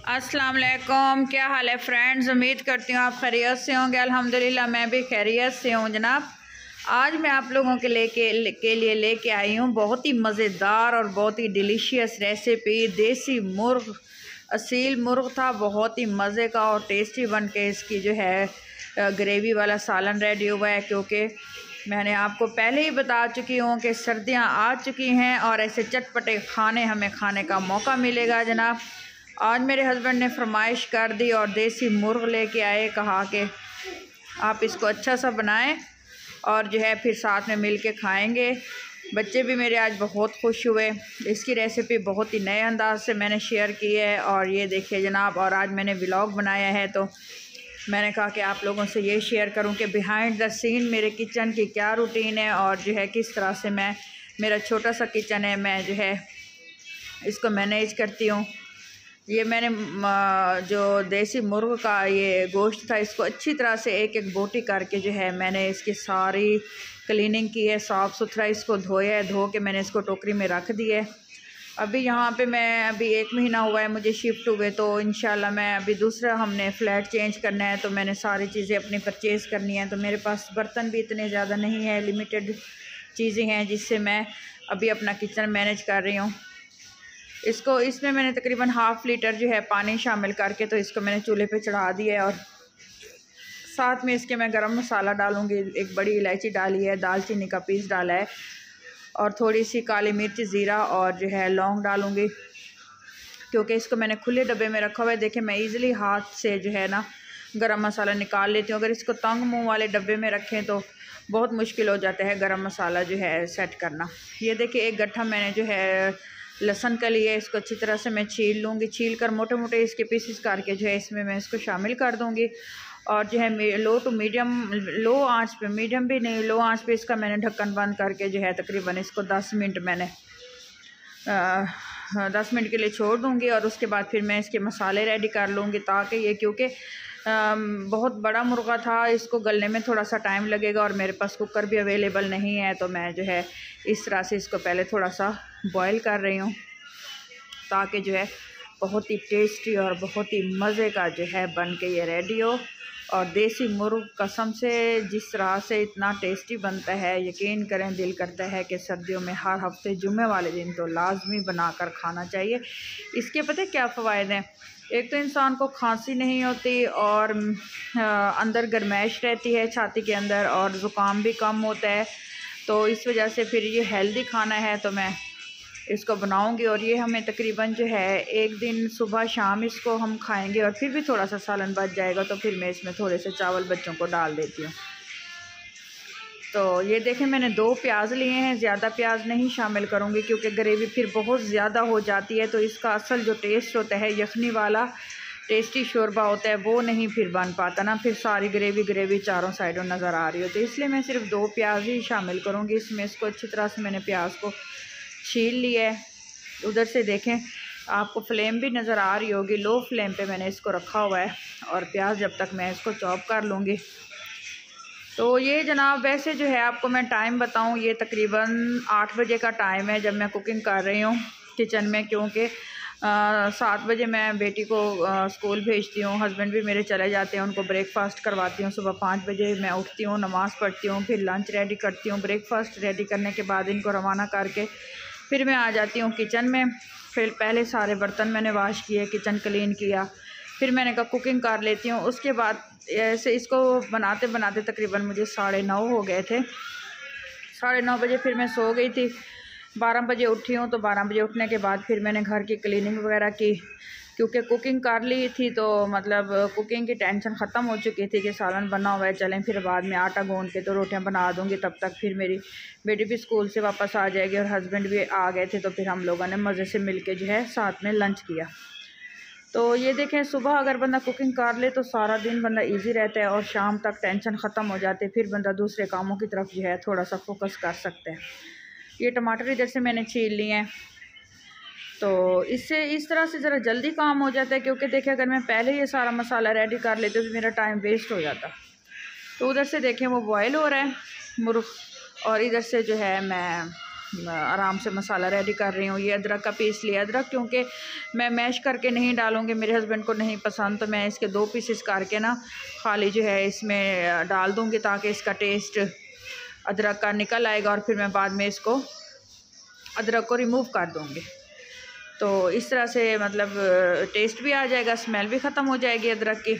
अस्सलाम वालेकुम, क्या हाल है फ्रेंड्स। उम्मीद करती हूँ आप खैरियत से होंगे। अल्हम्दुलिल्लाह मैं भी खैरियत से हूँ जनाब। आज मैं आप लोगों के लिए लेके आई हूँ बहुत ही मज़ेदार और बहुत ही डिलीशियस रेसिपी। देसी मुर्ग, असील मुर्ग था, बहुत ही मज़े का और टेस्टी बन के इसकी जो है ग्रेवी वाला सालन रेडी हुआ है। क्योंकि मैंने आपको पहले ही बता चुकी हूँ कि सर्दियाँ आ चुकी हैं और ऐसे चटपटे खाने हमें खाने का मौका मिलेगा जनाब। आज मेरे हस्बैंड ने फरमाइश कर दी और देसी मुर्ग लेके आए, कहा कि आप इसको अच्छा सा बनाएं और जो है फिर साथ में मिल के खाएँगे। बच्चे भी मेरे आज बहुत खुश हुए। इसकी रेसिपी बहुत ही नए अंदाज से मैंने शेयर की है और ये देखिए जनाब। और आज मैंने व्लॉग बनाया है तो मैंने कहा कि आप लोगों से ये शेयर करूं कि बिहाइंड द सीन मेरे किचन की क्या रूटीन है और जो है किस तरह से मेरा छोटा सा किचन है, मैं जो है इसको मैनेज करती हूँ। ये मैंने जो देसी मुर्ग का ये गोश्त था, इसको अच्छी तरह से एक एक बोटी करके जो है मैंने इसकी सारी क्लीनिंग की है, साफ़ सुथरा इसको धोया है। धो के मैंने इसको टोकरी में रख दिया है। अभी यहाँ पे मैं अभी 1 महीना हुआ है मुझे शिफ्ट हुए, तो इंशाल्लाह मैं अभी दूसरा हमने फ़्लैट चेंज करना है, तो मैंने सारी चीज़ें अपनी परचेज़ करनी है। तो मेरे पास बर्तन भी इतने ज़्यादा नहीं है, लिमिटेड चीज़ें हैं जिससे मैं अभी अपना किचन मैनेज कर रही हूँ। इसमें मैंने तकरीबन ½ लीटर जो है पानी शामिल करके तो इसको मैंने चूल्हे पे चढ़ा दिया है। और साथ में इसके मैं गरम मसाला डालूँगी, एक बड़ी इलायची डाली है, दालचीनी का पीस डाला है और थोड़ी सी काली मिर्च, ज़ीरा और जो है लौंग डालूँगी। क्योंकि इसको मैंने खुले डब्बे में रखा हुआ है। देखिए मैं ईज़िली हाथ से जो है ना गरम मसाला निकाल लेती हूँ। अगर इसको तंग मुँह वाले डब्बे में रखें तो बहुत मुश्किल हो जाता है गरम मसाला जो है सेट करना। ये देखिए एक गट्ठा मैंने जो है लहसुन का लिया है, इसको अच्छी तरह से मैं छील लूँगी। छील कर मोटे मोटे इसके पीसेस करके जो है इसमें मैं इसको शामिल कर दूँगी। और जो है लो आंच पे, मीडियम भी नहीं, लो आंच पे इसका मैंने ढक्कन बंद करके जो है तकरीबन इसको 10 मिनट मैंने 10 मिनट के लिए छोड़ दूँगी। और उसके बाद फिर मैं इसके मसाले रेडी कर लूँगी, ताकि ये क्योंकि बहुत बड़ा मुर्गा था, इसको गलने में थोड़ा सा टाइम लगेगा और मेरे पास कुकर भी अवेलेबल नहीं है। तो मैं जो है इस तरह से इसको पहले थोड़ा सा बॉईल कर रही हूँ, ताकि जो है बहुत ही टेस्टी और बहुत ही मज़े का जो है बन के ये रेडी हो। और देसी मुर्ग कसम से जिस तरह से इतना टेस्टी बनता है, यकीन करें दिल करता है कि सर्दियों में हर हफ्ते जुम्मे वाले दिन तो लाजमी बनाकर खाना चाहिए। इसके पता है क्या फ़वाइद हैं। एक तो इंसान को खांसी नहीं होती और अंदर गर्माइश रहती है छाती के अंदर, और ज़ुकाम भी कम होता है। तो इस वजह से फिर ये हेल्दी खाना है तो मैं इसको बनाऊंगी। और ये हमें तकरीबन जो है एक दिन सुबह शाम इसको हम खाएंगे और फिर भी थोड़ा सा सालन बच जाएगा, तो फिर मैं इसमें थोड़े से चावल बच्चों को डाल देती हूँ। तो ये देखें मैंने 2 प्याज लिए हैं, ज़्यादा प्याज नहीं शामिल करूँगी क्योंकि ग्रेवी फिर बहुत ज़्यादा हो जाती है। तो इसका असल जो टेस्ट होता है, यखनी वाला टेस्टी शोरबा होता है, वो नहीं फिर बन पाता ना, फिर सारी ग्रेवी चारों साइडों नज़र आ रही हो। तो इसलिए मैं सिर्फ 2 प्याज ही शामिल करूँगी इसमें। इसको अच्छी तरह से मैंने प्याज को छील लिया है। उधर से देखें आपको फ्लेम भी नज़र आ रही होगी, लो फ्लेम पे मैंने इसको रखा हुआ है। और प्याज जब तक मैं इसको चॉप कर लूँगी। तो ये जनाब वैसे जो है आपको मैं टाइम बताऊँ, ये तकरीबन 8 बजे का टाइम है जब मैं कुकिंग कर रही हूँ किचन में। क्योंकि 7 बजे मैं बेटी को स्कूल भेजती हूँ, हस्बैंड भी मेरे चले जाते हैं, उनको ब्रेकफास्ट करवाती हूँ। सुबह 5 बजे मैं उठती हूँ, नमाज़ पढ़ती हूँ, फिर लंच रेडी करती हूँ। ब्रेकफास्ट रेडी करने के बाद इनको रवाना करके फिर मैं आ जाती हूँ किचन में। फिर पहले सारे बर्तन मैंने वाश किए, किचन क्लीन किया, फिर मैंने कहा कुकिंग कर लेती हूँ। उसके बाद ऐसे इसको बनाते बनाते तकरीबन मुझे 9:30 हो गए थे। 9:30 बजे फिर मैं सो गई थी। 12 बजे उठी हूँ, तो 12 बजे उठने के बाद फिर मैंने घर की क्लीनिंग वगैरह की, क्योंकि कुकिंग कर ली थी तो मतलब कुकिंग की टेंशन ख़त्म हो चुकी थी कि सालन बना हुआ है, चलें फिर बाद में आटा गूंद के तो रोटियां बना दूंगी। तब तक फिर मेरी बेटी भी स्कूल से वापस आ जाएगी और हस्बैंड भी आ गए थे, तो फिर हम लोगों ने मज़े से मिल के जो है साथ में लंच किया। तो ये देखें सुबह अगर बंदा कुकिंग कर ले तो सारा दिन बंदा इजी रहता है और शाम तक टेंशन ख़त्म हो जाती है, फिर बंदा दूसरे कामों की तरफ जो है थोड़ा सा फोकस कर सकता है। ये टमाटर इधर से मैंने छील लिए हैं, तो इससे इस तरह से ज़रा जल्दी काम हो जाता है। क्योंकि देखिए अगर मैं पहले ये सारा मसाला रेडी कर लेती तो मेरा टाइम वेस्ट हो जाता। तो उधर से देखें वो बॉयल हो रहा है मुर्ग, और इधर से जो है मैं आराम से मसाला रेडी कर रही हूँ। ये अदरक का पीस लिया, अदरक क्योंकि मैं मैश करके नहीं डालूँगी, मेरे हस्बैंड को नहीं पसंद, तो मैं इसके 2 पीसेस करके ना खाली जो है इसमें डाल दूँगी ताकि इसका टेस्ट अदरक का निकल आएगा और फिर मैं बाद में इसको अदरक को रिमूव कर दूँगी। तो इस तरह से मतलब टेस्ट भी आ जाएगा, स्मेल भी ख़त्म हो जाएगी अदरक की,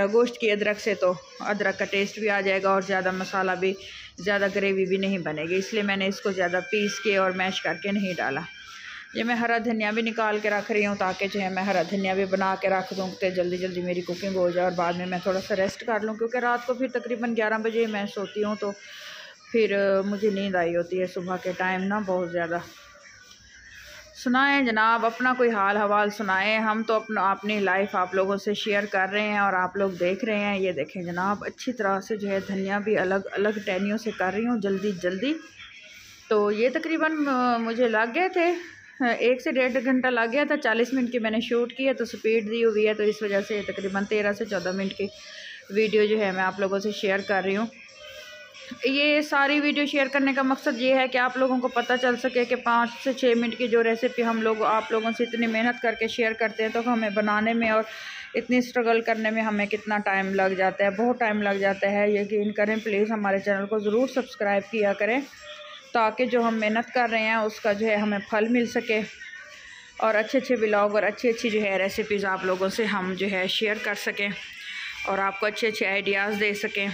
गोश्त की अदरक से, तो अदरक का टेस्ट भी आ जाएगा और ज़्यादा मसाला भी, ज़्यादा ग्रेवी भी नहीं बनेगी। इसलिए मैंने इसको ज़्यादा पीस के और मैश करके नहीं डाला। ये मैं हरा धनिया भी निकाल के रख रही हूँ ताकि जो है मैं हरा धनिया भी बना के रख दूँ तो जल्दी जल्दी मेरी कुकिंग हो जाए और बाद में मैं थोड़ा सा रेस्ट कर लूँ, क्योंकि रात को फिर तकरीबन 11 बजे मैं सोती हूँ तो फिर मुझे नींद आई होती है सुबह के टाइम ना बहुत ज़्यादा। सुनाएं जनाब, अपना कोई हाल हवाल सुनाएं। हम तो अपनी लाइफ आप लोगों से शेयर कर रहे हैं और आप लोग देख रहे हैं। ये देखें जनाब, अच्छी तरह से जो है धनिया भी अलग अलग टहनियों से कर रही हूँ जल्दी जल्दी। तो ये तकरीबन मुझे लग गए थे 1 से 1.5 घंटा लग गया था। 40 मिनट की मैंने शूट की है, तो स्पीड दी हुई है, तो इस वजह से तकरीबन 13 से 14 मिनट की वीडियो जो है मैं आप लोगों से शेयर कर रही हूँ। ये सारी वीडियो शेयर करने का मकसद ये है कि आप लोगों को पता चल सके कि 5 से 6 मिनट की जो रेसिपी हम लोग आप लोगों से इतनी मेहनत करके शेयर करते हैं तो हमें बनाने में और इतनी स्ट्रगल करने में हमें कितना टाइम लग जाता है, बहुत टाइम लग जाता है। यकीन करें, प्लीज़ हमारे चैनल को ज़रूर सब्सक्राइब किया करें ताकि जो हम मेहनत कर रहे हैं उसका जो है हमें फल मिल सके और अच्छे अच्छे व्लॉग और अच्छी अच्छी जो है रेसिपीज़ आप लोगों से हम जो है शेयर कर सकें और आपको अच्छे अच्छे आइडियाज़ दे सकें।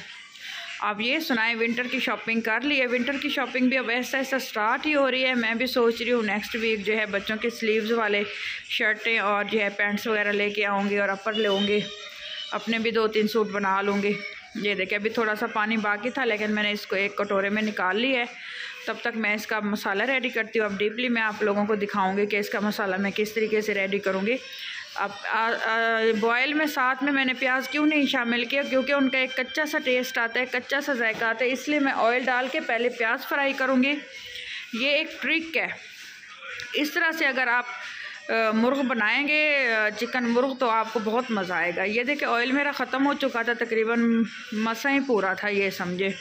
आप ये सुनाएं, विंटर की शॉपिंग कर ली है? विंटर की शॉपिंग भी अब ऐसा ऐसा स्टार्ट ही हो रही है। मैं भी सोच रही हूँ नेक्स्ट वीक जो है बच्चों के स्लीव्स वाले शर्टें और जो है पैंट्स वगैरह लेके आऊँगी और अपर लूँगी, अपने भी 2-3 सूट बना लूँगी। ये देखिए अभी थोड़ा सा पानी बाकी था लेकिन मैंने इसको एक कटोरे में निकाल लिया है। तब तक मैं इसका मसाला रेडी करती हूँ। अब डीपली मैं आप लोगों को दिखाऊँगी कि इसका मसाला मैं किस तरीके से रेडी करूँगी। अब बॉयल में साथ में मैंने प्याज क्यों नहीं शामिल किया, क्योंकि उनका एक कच्चा सा टेस्ट आता है, कच्चा सा जायका आता है, इसलिए मैं ऑयल डाल के पहले प्याज फ्राई करूँगी। ये एक ट्रिक है। इस तरह से अगर आप मुर्ग बनाएंगे, चिकन मुर्ग, तो आपको बहुत मज़ा आएगा। ये देखिए ऑयल मेरा ख़त्म हो चुका था, तकरीबन मसा ही पूरा था, ये समझे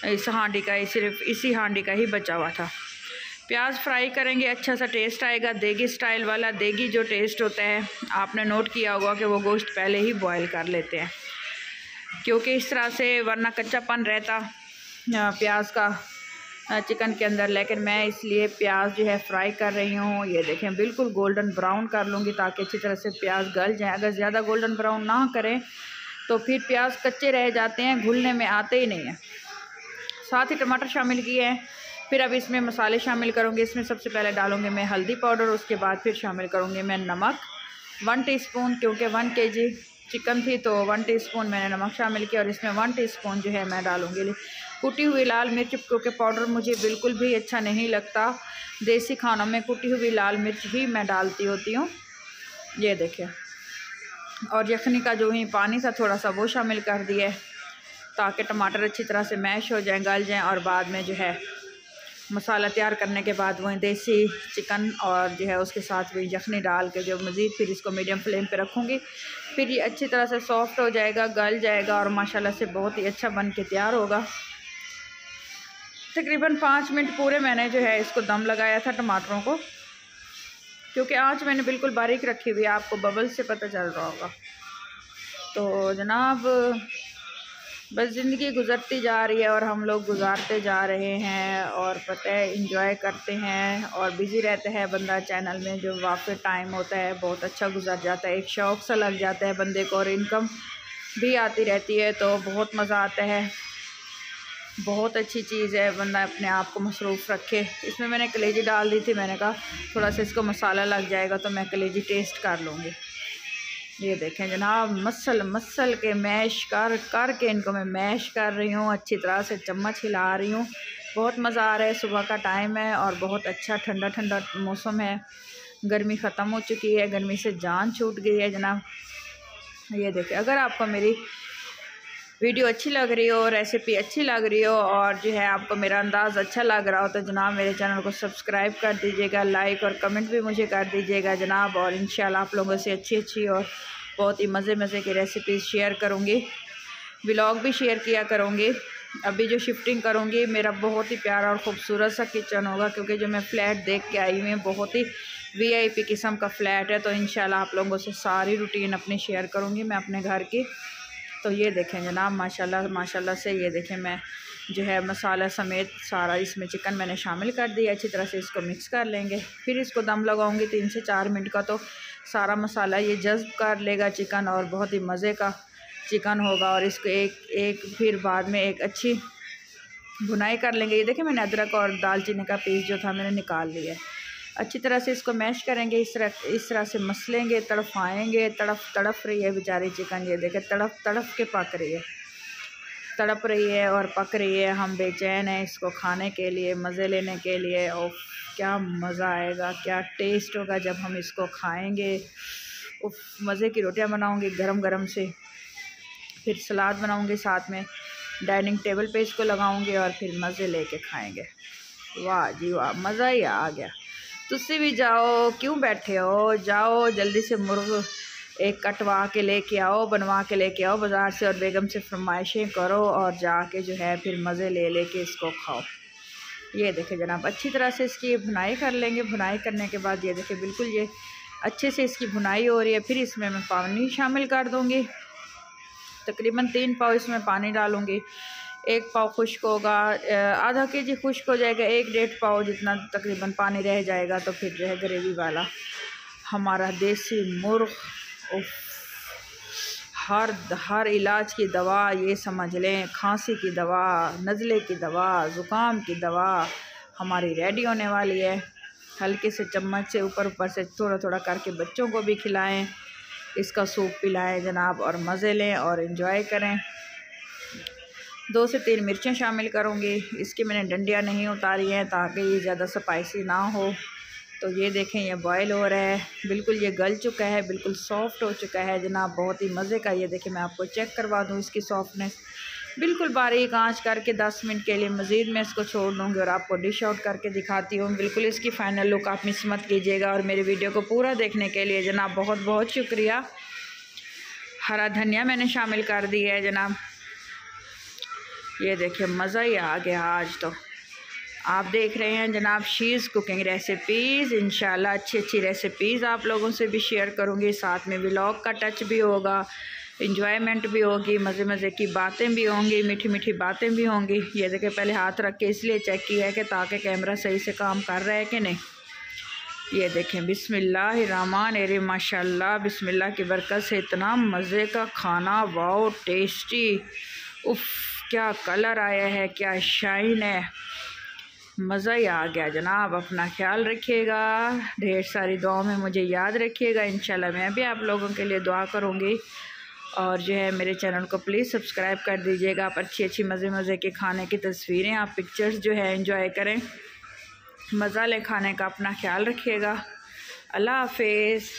इस हांडी का, सिर्फ इसी हांडी का ही बचा हुआ था। प्याज फ्राई करेंगे, अच्छा सा टेस्ट आएगा, देगी स्टाइल वाला। देगी जो टेस्ट होता है, आपने नोट किया होगा कि वो गोश्त पहले ही बॉयल कर लेते हैं, क्योंकि इस तरह से वरना कच्चापन रहता प्याज का चिकन के अंदर। लेकिन मैं इसलिए प्याज जो है फ्राई कर रही हूँ। ये देखें बिल्कुल गोल्डन ब्राउन कर लूँगी ताकि अच्छी तरह से प्याज गल जाए। अगर ज़्यादा गोल्डन ब्राउन ना करें तो फिर प्याज कच्चे रह जाते हैं, घुलने में आते ही नहीं हैं। साथ ही टमाटर शामिल किए हैं। फिर अब इसमें मसाले शामिल करूँगी। इसमें सबसे पहले डालूँगी मैं हल्दी पाउडर, उसके बाद फिर शामिल करूँगी मैं नमक 1 टीस्पून, क्योंकि 1 kg चिकन थी तो 1 टीस्पून मैंने नमक शामिल किया। और इसमें 1 टीस्पून जो है मैं डालूँगी कुटी हुई लाल मिर्च, क्योंकि पाउडर मुझे बिल्कुल भी अच्छा नहीं लगता। देसी खानों में कुटी हुई लाल मिर्च ही मैं डालती होती हूँ। ये देखिए, और यखनी का जो ही पानी था थोड़ा सा वो शामिल कर दिया ताकि टमाटर अच्छी तरह से मैश हो जाएँ, गल जाएँ। और बाद में जो है मसाला तैयार करने के बाद वही देसी चिकन और जो है उसके साथ वही यखनी डाल के जो मज़ीद फिर इसको मीडियम फ्लेम पे रखूँगी। फिर ये अच्छी तरह से सॉफ्ट हो जाएगा, गल जाएगा और माशाल्लाह से बहुत ही अच्छा बन के तैयार होगा। तकरीबन 5 मिनट पूरे मैंने जो है इसको दम लगाया था टमाटरों को, क्योंकि आँच मैंने बिल्कुल बारीक रखी हुई है, आपको बबल से पता चल रहा होगा। तो जनाब बस ज़िंदगी गुज़रती जा रही है और हम लोग गुजारते जा रहे हैं और पता है इंजॉय करते हैं और बिज़ी रहते हैं बंदा चैनल में। जो वाक़ई टाइम होता है बहुत अच्छा गुजर जाता है, एक शौक़ सा लग जाता है बंदे को और इनकम भी आती रहती है, तो बहुत मज़ा आता है। बहुत अच्छी चीज़ है, बंदा अपने आप को मसरूफ़ रखे। इसमें मैंने कलेजी डाल दी थी, मैंने कहा थोड़ा सा इसको मसाला लग जाएगा तो मैं कलेजी टेस्ट कर लूँगी। ये देखें जनाब, मसल के मैश कर के इनको मैं मैश कर रही हूँ, अच्छी तरह से चम्मच हिला रही हूँ। बहुत मज़ा आ रहा है, सुबह का टाइम है और बहुत अच्छा ठंडा ठंडा मौसम है। गर्मी ख़त्म हो चुकी है, गर्मी से जान छूट गई है जनाब। ये देखें, अगर आपको मेरी वीडियो अच्छी लग रही हो, रेसिपी अच्छी लग रही हो और जो है आपको मेरा अंदाज़ अच्छा लग रहा हो तो जनाब मेरे चैनल को सब्सक्राइब कर दीजिएगा, लाइक और कमेंट भी मुझे कर दीजिएगा जनाब। और इंशाल्लाह आप लोगों से अच्छी अच्छी और बहुत ही मज़े की रेसिपीज़ शेयर करूँगी, व्लॉग भी शेयर किया करूँगी। अभी जो शिफ्टिंग करूँगी मेरा बहुत ही प्यारा और ख़ूबसूरत सा किचन होगा, क्योंकि जो मैं फ़्लैट देख के आई हुई हूँ बहुत ही VIP किस्म का फ़्लैट है। तो इंशाल्लाह आप लोगों से सारी रूटीन अपनी शेयर करूँगी मैं अपने घर की। तो ये देखें जनाब, माशाल्लाह माशाल्लाह से ये देखें, मैं जो है मसाला समेत सारा इसमें चिकन मैंने शामिल कर दिया। अच्छी तरह से इसको मिक्स कर लेंगे, फिर इसको दम लगाऊंगी 3 से 4 मिनट का। तो सारा मसाला ये जज़्ब कर लेगा चिकन और बहुत ही मज़े का चिकन होगा। और इसको एक फिर बाद में एक अच्छी भुनाई कर लेंगे। ये देखें मैंने अदरक और दालचीनी का पीस जो था मैंने निकाल लिया है। अच्छी तरह से इसको मैश करेंगे, इस तरह से मसलेंगे, तड़फाएँगे। तड़प रही है बेचारी चिकन, ये देखें तड़प के पक रही है, तड़प रही है और पक रही है। हम बेचैन हैं इसको खाने के लिए, मज़े लेने के लिए। और क्या मज़ा आएगा, क्या टेस्ट होगा जब हम इसको खाएंगे। उफ, मज़े की रोटियां बनाऊंगी गरम गरम से, फिर सलाद बनाऊंगी साथ में, डाइनिंग टेबल पे इसको लगाऊंगी और फिर मज़े लेके खाएंगे। वाह जी वाह, मज़ा ही आ गया। तुसी भी जाओ, क्यों बैठे हो, जाओ जल्दी से मुर्ग एक कटवा के लेके आओ, बनवा के लेके आओ बाज़ार से, और बेगम से फरमाइशें करो और जाके जो है फिर मज़े ले के इसको खाओ। ये देखें जनाब, अच्छी तरह से इसकी भुनाई कर लेंगे। भुनाई करने के बाद ये देखें बिल्कुल ये अच्छे से इसकी भुनाई हो रही है। फिर इसमें मैं पानी शामिल कर दूँगी, तकरीबन 3 पाव इसमें पानी डालूँगी। 1 पाव खुश्क होगा, आधा केजी खुश्क हो जाएगा, 1-1.5 पाव जितना तकरीबन पानी रह जाएगा। तो फिर जो है ग्रेवी वाला हमारा देसी मुर्ग, हर इलाज की दवा, ये समझ लें खांसी की दवा, नज़ले की दवा, ज़ुकाम की दवा हमारी रेडी होने वाली है। हल्के से चम्मच से ऊपर से थोड़ा करके बच्चों को भी खिलाएं, इसका सूप पिलाएं जनाब, और मज़े लें और इन्जॉय करें। 2 से 3 मिर्चें शामिल करूँगी। इसकी मैंने डंडियाँ नहीं उतारी हैं ताकि ये ज़्यादा स्पाइसी ना हो। तो ये देखें ये बॉयल हो रहा है, बिल्कुल ये गल चुका है, बिल्कुल सॉफ़्ट हो चुका है जनाब, बहुत ही मज़े का। ये देखें मैं आपको चेक करवा दूँ इसकी सॉफ्टनेस, बिल्कुल बारीक आंच करके 10 मिनट के लिए मज़ीद मैं इसको छोड़ दूँगी और आपको डिश आउट करके दिखाती हूँ। बिल्कुल इसकी फ़ाइनल लुक आप मिस मत कीजिएगा। और मेरे वीडियो को पूरा देखने के लिए जनाब बहुत बहुत शुक्रिया। हरा धनिया मैंने शामिल कर दिया है जनाब। ये देखिए मज़ा ही आ गया आज। तो आप देख रहे हैं जनाब शीज़ कुकिंग रेसिपीज़। इंशाल्लाह अच्छी रेसिपीज़ आप लोगों से भी शेयर करूँगी, साथ में व्लॉग का टच भी होगा, इंजॉयमेंट भी होगी, मज़े की बातें भी होंगी, मीठी बातें भी होंगी। ये देखिए पहले हाथ रख के इसलिए चेक किया है कि ताकि कैमरा सही से काम कर रहा है कि नहीं। ये देखें बिस्मिल्लाहिर्रहमानिर्रहीम, माशाल्लाह बिस्मिल्लाह की बरकत से इतना मज़े का खाना, वाओ टेस्टी। उफ़, क्या कलर आया है, क्या शाइन है, मज़ा ही आ गया जनाब। अपना ख्याल रखिएगा, ढेर सारी दुआओं में मुझे याद रखिएगा। इंशाल्लाह मैं भी आप लोगों के लिए दुआ करूँगी। और जो है मेरे चैनल को प्लीज़ सब्सक्राइब कर दीजिएगा। आप अच्छी मज़े की खाने की तस्वीरें, आप पिक्चर्स जो है एंजॉय करें, मज़ा ले खाने का। अपना ख्याल रखिएगा। अल्लाह हाफिज़।